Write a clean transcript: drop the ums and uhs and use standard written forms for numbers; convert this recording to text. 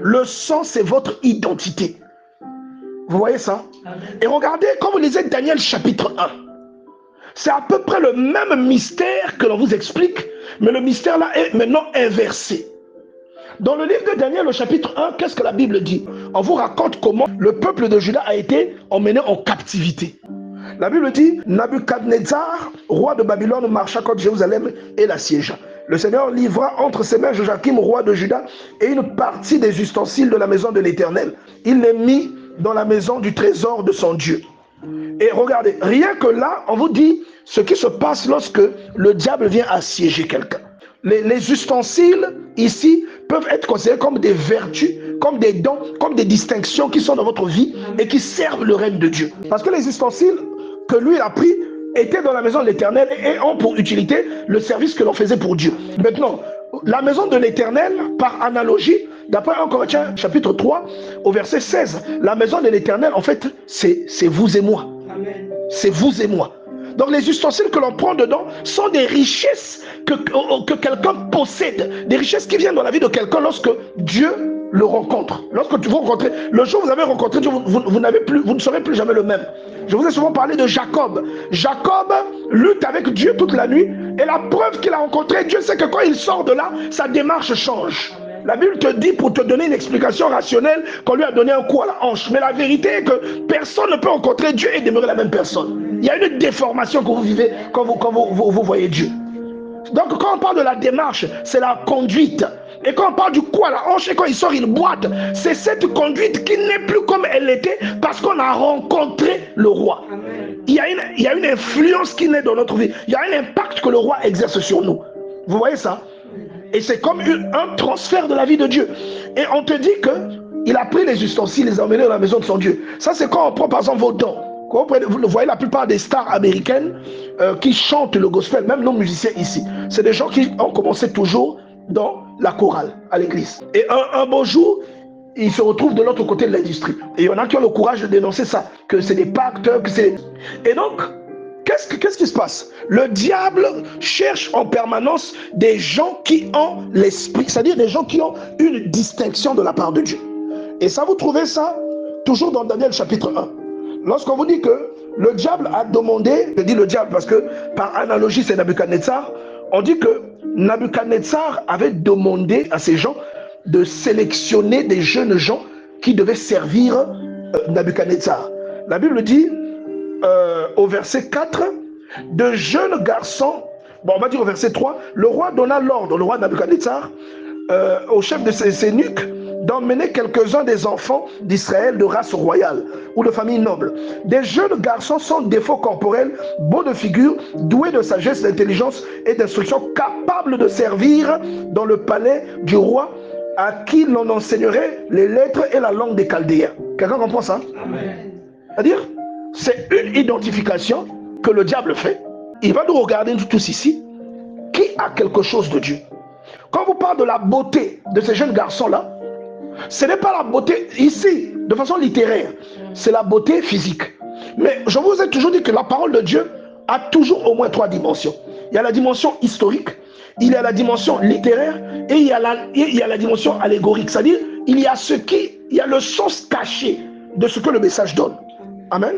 Le sang, c'est votre identité. Vous voyez ça? Et regardez, quand vous lisez Daniel chapitre 1, c'est à peu près le même mystère que l'on vous explique, mais le mystère là est maintenant inversé. Dans le livre de Daniel, au chapitre 1, qu'est-ce que la Bible dit? On vous raconte comment le peuple de Juda a été emmené en captivité. La Bible dit, Nabuchodonosor, roi de Babylone, marcha contre Jérusalem et l'assiégea. Le Seigneur livra entre ses mains Joachim, roi de Juda, et une partie des ustensiles de la maison de l'Éternel. Il les mit dans la maison du trésor de son Dieu. Et regardez, rien que là, on vous dit ce qui se passe lorsque le diable vient assiéger quelqu'un. Les ustensiles, ici, peuvent être considérés comme des vertus, comme des dons, comme des distinctions qui sont dans votre vie et qui servent le règne de Dieu. Parce que les ustensiles que lui a pris étaient dans la maison de l'Éternel et ont pour utilité le service que l'on faisait pour Dieu. Maintenant, la maison de l'Éternel, par analogie, d'après 1 Corinthiens chapitre 3, au verset 16, la maison de l'Éternel, en fait, c'est vous et moi. C'est vous et moi. Donc les ustensiles que l'on prend dedans sont des richesses que quelqu'un possède, des richesses qui viennent dans la vie de quelqu'un lorsque Dieu le rencontre. Lorsque vous rencontrez, le jour où vous avez rencontré Dieu, vous ne serez plus jamais le même. Je vous ai souvent parlé de Jacob. Jacob lutte avec Dieu toute la nuit et la preuve qu'il a rencontré Dieu, c'est que quand il sort de là, sa démarche change. La Bible te dit, pour te donner une explication rationnelle, qu'on lui a donné un coup à la hanche. Mais la vérité est que personne ne peut rencontrer Dieu et demeurer la même personne. Il y a une déformation que vous vivez quand vous voyez Dieu. Donc quand on parle de la démarche, c'est la conduite. Et quand on parle du coup à la hanche et quand il sort, il boite, c'est cette conduite qui n'est plus comme elle était parce qu'on a rencontré le roi. Il y a une influence qui naît dans notre vie. Il y a un impact que le roi exerce sur nous. Vous voyez ça? Et c'est comme un transfert de la vie de Dieu. Et on te dit qu'il a pris les ustensiles, les a emmenés dans la maison de son Dieu. Ça, c'est quand on prend par exemple vos dons. Quand vous voyez la plupart des stars américaines qui chantent le gospel, même nos musiciens ici, c'est des gens qui ont commencé toujours dans la chorale à l'église. Et un beau jour, ils se retrouvent de l'autre côté de l'industrie. Et il y en a qui ont le courage de dénoncer ça, que c'est des pactes, que c'est... Et donc, qu'est-ce qui se passe? Le diable cherche en permanence des gens qui ont l'esprit, c'est-à-dire des gens qui ont une distinction de la part de Dieu. Et ça, vous trouvez ça toujours dans Daniel chapitre 1. Lorsqu'on vous dit que le diable a demandé, je dis le diable parce que par analogie c'est Nabuchodonosor, on dit que Nabuchodonosor avait demandé à ces gens de sélectionner des jeunes gens qui devaient servir Nabuchodonosor. La Bible dit au verset 4, de jeunes garçons, bon on va dire au verset 3, le roi donna l'ordre, le roi Nabuchodonosor, au chef de ses eunuques, d'emmener quelques-uns des enfants d'Israël de race royale ou de famille noble. Des jeunes garçons sans défaut corporel, beaux de figure, doués de sagesse, d'intelligence et d'instruction, capables de servir dans le palais du roi, à qui l'on enseignerait les lettres et la langue des Chaldéens. Quelqu'un comprend ça? C'est-à-dire, c'est une identification que le diable fait. Il va nous regarder nous tous ici. Qui a quelque chose de Dieu? Quand vous parlez de la beauté de ces jeunes garçons-là, ce n'est pas la beauté ici, de façon littéraire, c'est la beauté physique. Mais je vous ai toujours dit que la parole de Dieu a toujours au moins 3 dimensions. Il y a la dimension historique, il y a la dimension littéraire et il y a la dimension allégorique. C'est-à-dire, il y a le sens caché de ce que le message donne. Amen.